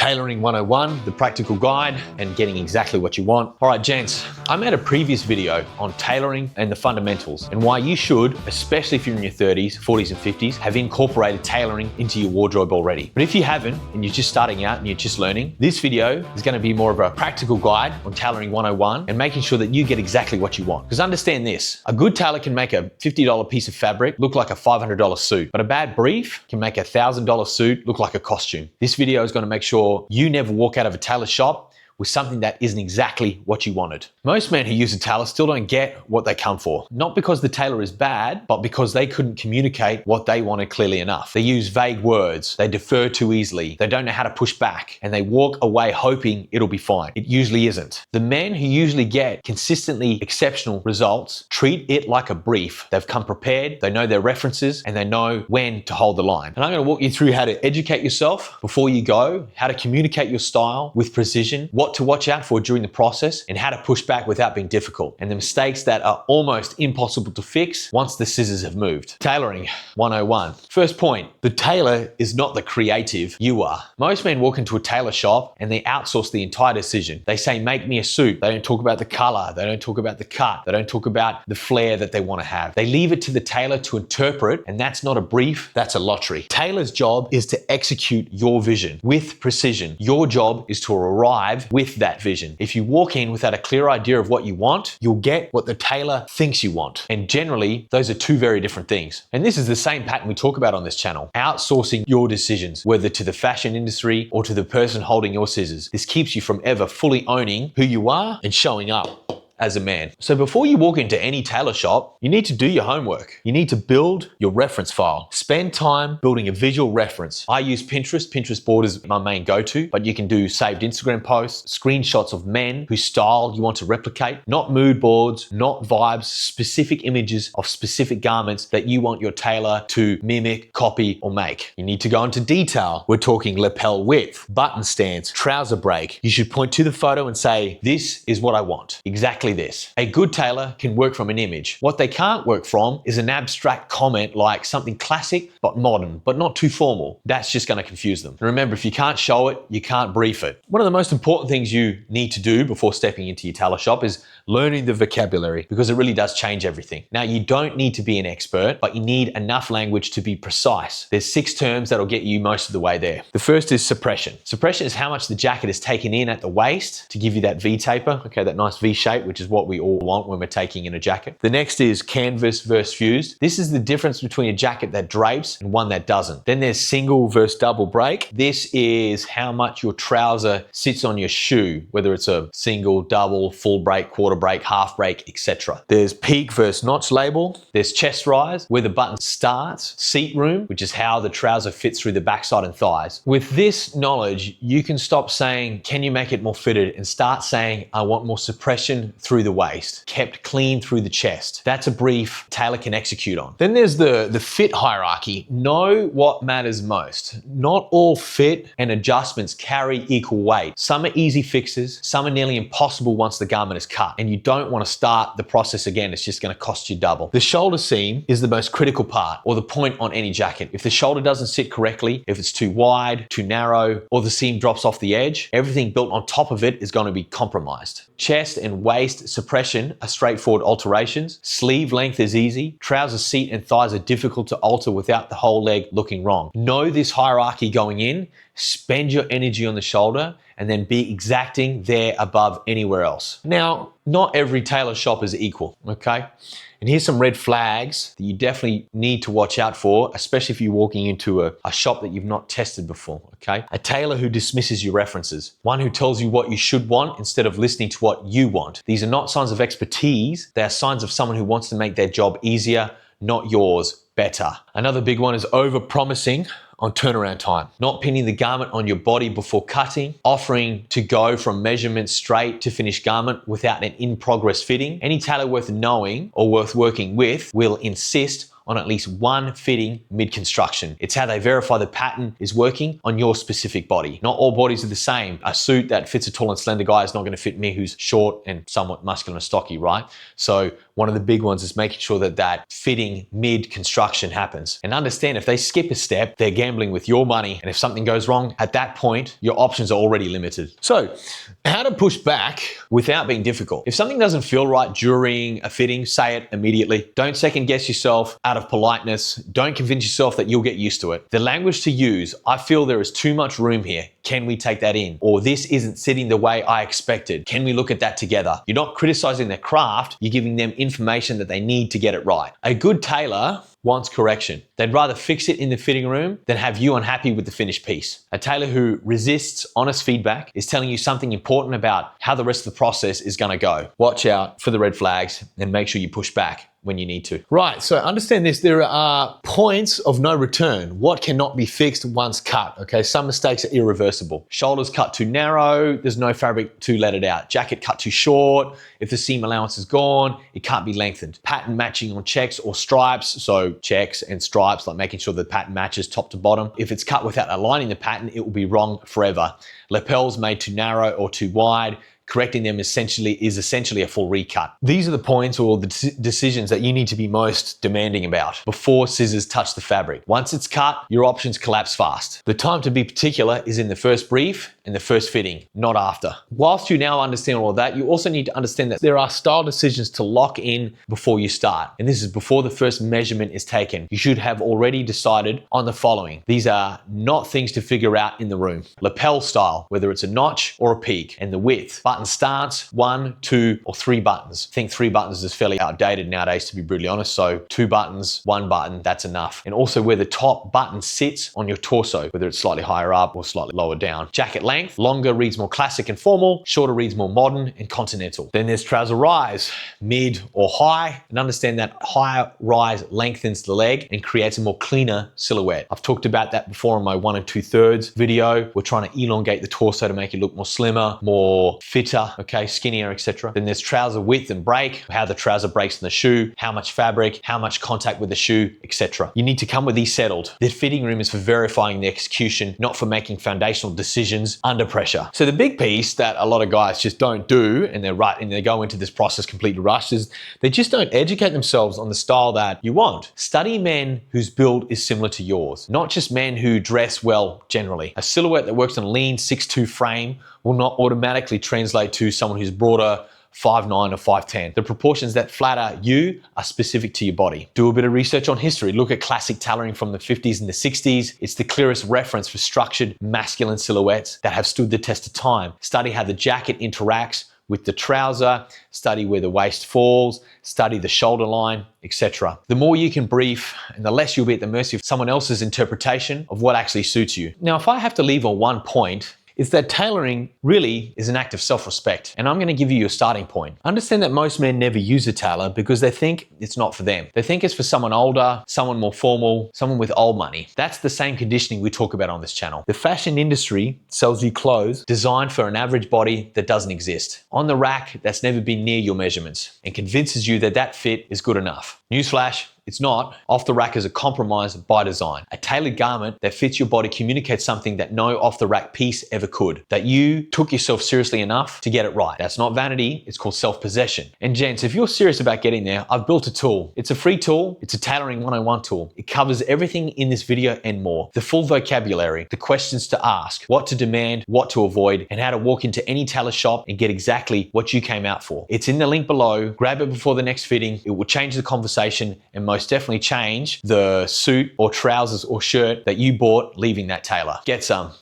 Tailoring 101, the practical guide and getting exactly what you want. All right, gents, I made a previous video on tailoring and the fundamentals and why you should, especially if you're in your 30s, 40s and 50s, have incorporated tailoring into your wardrobe already. But if you haven't and you're just starting out and you're just learning, this video is going to be more of a practical guide on tailoring 101 and making sure that you get exactly what you want. Because understand this, a good tailor can make a $50 piece of fabric look like a $500 suit, but a bad brief can make a $1,000 suit look like a costume. This video is going to make sure you never walk out of a tailor shop with something that isn't exactly what you wanted. Most men who use a tailor still don't get what they come for. Not because the tailor is bad, but because they couldn't communicate what they wanted clearly enough. They use vague words, they defer too easily, they don't know how to push back, and they walk away hoping it'll be fine. It usually isn't. The men who usually get consistently exceptional results treat it like a brief. They've come prepared, they know their references, and they know when to hold the line. And I'm gonna walk you through how to educate yourself before you go, how to communicate your style with precision, what to watch out for during the process, and how to push back without being difficult, and the mistakes that are almost impossible to fix once the scissors have moved. Tailoring 101. First point, the tailor is not the creative, you are. Most men walk into a tailor shop and they outsource the entire decision. They say, make me a suit. They don't talk about the color, they don't talk about the cut, they don't talk about the flair that they want to have. They leave it to the tailor to interpret, and that's not a brief, that's a lottery. Tailor's job is to execute your vision with precision. Your job is to arrive with that vision. If you walk in without a clear idea of what you want, you'll get what the tailor thinks you want. And generally, those are two very different things. And this is the same pattern we talk about on this channel. Outsourcing your decisions, whether to the fashion industry or to the person holding your scissors. This keeps you from ever fully owning who you are and showing up as a man. So before you walk into any tailor shop, you need to do your homework. You need to build your reference file. Spend time building a visual reference. I use Pinterest. Pinterest board is my main go-to, but you can do saved Instagram posts, screenshots of men whose style you want to replicate, not mood boards, not vibes, specific images of specific garments that you want your tailor to mimic, copy, or make. You need to go into detail. We're talking lapel width, button stance, trouser break. You should point to the photo and say, this is what I want. Exactly this. A good tailor can work from an image. What they can't work from is an abstract comment like something classic but modern, but not too formal. That's just going to confuse them. And remember, if you can't show it, you can't brief it. One of the most important things you need to do before stepping into your tailor shop is learning the vocabulary, because it really does change everything. Now, you don't need to be an expert, but you need enough language to be precise. There's 6 terms that'll get you most of the way there. The first is suppression. Suppression is how much the jacket is taken in at the waist to give you that V taper, okay, that nice V shape, which is what we all want when we're taking in a jacket. The next is canvas versus fused. This is the difference between a jacket that drapes and one that doesn't. Then there's single versus double break. This is how much your trouser sits on your shoe, whether it's a single, double, full break, quarter break, half break, etc. There's peak versus notch label. There's chest rise, where the button starts. Seat room, which is how the trouser fits through the backside and thighs. With this knowledge, you can stop saying, can you make it more fitted, and start saying, I want more suppression through the waist, kept clean through the chest. That's a brief tailor can execute on. Then there's the fit hierarchy. Know what matters most. Not all fit and adjustments carry equal weight. Some are easy fixes, some are nearly impossible once the garment is cut, and you don't want to start the process again. It's just going to cost you double. The shoulder seam is the most critical part, or the point on any jacket. If the shoulder doesn't sit correctly, if it's too wide, too narrow, or the seam drops off the edge, everything built on top of it is going to be compromised. Chest and waist suppression are straightforward alterations. Sleeve length is easy. Trouser seat and thighs are difficult to alter without the whole leg looking wrong. Know this hierarchy going in, spend your energy on the shoulder, and then be exacting there above anywhere else. Now, not every tailor shop is equal, okay? And here's some red flags that you definitely need to watch out for, especially if you're walking into a shop that you've not tested before, okay? A tailor who dismisses your references. One who tells you what you should want instead of listening to what you want. These are not signs of expertise. They are signs of someone who wants to make their job easier, not yours better. Another big one is over-promising on turnaround time. Not pinning the garment on your body before cutting, offering to go from measurement straight to finished garment without an in-progress fitting. Any tailor worth knowing or worth working with will insist on at least one fitting mid-construction. It's how they verify the pattern is working on your specific body. Not all bodies are the same. A suit that fits a tall and slender guy is not going to fit me who's short and somewhat muscular and stocky, right? So one of the big ones is making sure that that fitting mid-construction destruction happens. And understand if they skip a step, they're gambling with your money. And if something goes wrong, at that point, your options are already limited. So, how to push back without being difficult. If something doesn't feel right during a fitting, say it immediately. Don't second guess yourself out of politeness. Don't convince yourself that you'll get used to it. The language to use, I feel there is too much room here. Can we take that in? Or this isn't sitting the way I expected. Can we look at that together? You're not criticizing their craft, you're giving them information that they need to get it right. A good tailor wants correction. They'd rather fix it in the fitting room than have you unhappy with the finished piece. A tailor who resists honest feedback is telling you something important about how the rest of the process is gonna go. Watch out for the red flags and make sure you push back when you need to. Right, so understand this, there are points of no return. What cannot be fixed once cut, okay? Some mistakes are irreversible. Shoulders cut too narrow, there's no fabric to let it out. Jacket cut too short, if the seam allowance is gone, it can't be lengthened. Pattern matching on checks or stripes, so checks and stripes, like making sure the pattern matches top to bottom. If it's cut without aligning the pattern, it will be wrong forever. Lapels made too narrow or too wide, correcting them is essentially a full recut. These are the points or the decisions that you need to be most demanding about before scissors touch the fabric. Once it's cut, your options collapse fast. The time to be particular is in the first brief and the first fitting, not after. Whilst you now understand all of that, you also need to understand that there are style decisions to lock in before you start. And this is before the first measurement is taken. You should have already decided on the following. These are not things to figure out in the room. Lapel style, whether it's a notch or a peak, and the width. Button stance, 1, 2, or 3 buttons. I think 3 buttons is fairly outdated nowadays, to be brutally honest. So 2 buttons, 1 button, that's enough. And also where the top button sits on your torso, whether it's slightly higher up or slightly lower down. Jacket length, longer reads more classic and formal, shorter reads more modern and continental. Then there's trouser rise, mid or high, and understand that higher rise lengthens the leg and creates a more cleaner silhouette. I've talked about that before in my 1 2/3 video. We're trying to elongate the torso to make it look more slimmer, more fitter, okay, skinnier, etc. Then there's trouser width and break, how the trouser breaks in the shoe, how much fabric, how much contact with the shoe, etc. You need to come with these settled. The fitting room is for verifying the execution, not for making foundational decisions under pressure. So the big piece that a lot of guys just don't do, and they go into this process completely rushed, is they just don't educate themselves on the style that you want. Study men whose build is similar to yours, not just men who dress well generally. A silhouette that works on a lean 6'2" frame will not automatically translate to someone who's broader 5'9" or 5'10". The proportions that flatter you are specific to your body. Do a bit of research on history. Look at classic tailoring from the 50s and the 60s. It's the clearest reference for structured masculine silhouettes that have stood the test of time. Study how the jacket interacts with the trouser, study where the waist falls, study the shoulder line, etc. The more you can brief and the less you'll be at the mercy of someone else's interpretation of what actually suits you. Now, if I have to leave on one point, it's that tailoring really is an act of self-respect. And I'm gonna give you a starting point. Understand that most men never use a tailor because they think it's not for them. They think it's for someone older, someone more formal, someone with old money. That's the same conditioning we talk about on this channel. The fashion industry sells you clothes designed for an average body that doesn't exist. On the rack that's never been near your measurements and convinces you that that fit is good enough. Newsflash, it's not. Off the rack is a compromise by design. A tailored garment that fits your body communicates something that no off the rack piece ever could. That you took yourself seriously enough to get it right. That's not vanity, it's called self-possession. And gents, if you're serious about getting there, I've built a tool. It's a free tool, it's a tailoring 101 tool. It covers everything in this video and more. The full vocabulary, the questions to ask, what to demand, what to avoid, and how to walk into any tailor shop and get exactly what you came out for. It's in the link below. Grab it before the next fitting. It will change the conversation and most definitely change the suit or trousers or shirt that you bought leaving that tailor. Get some.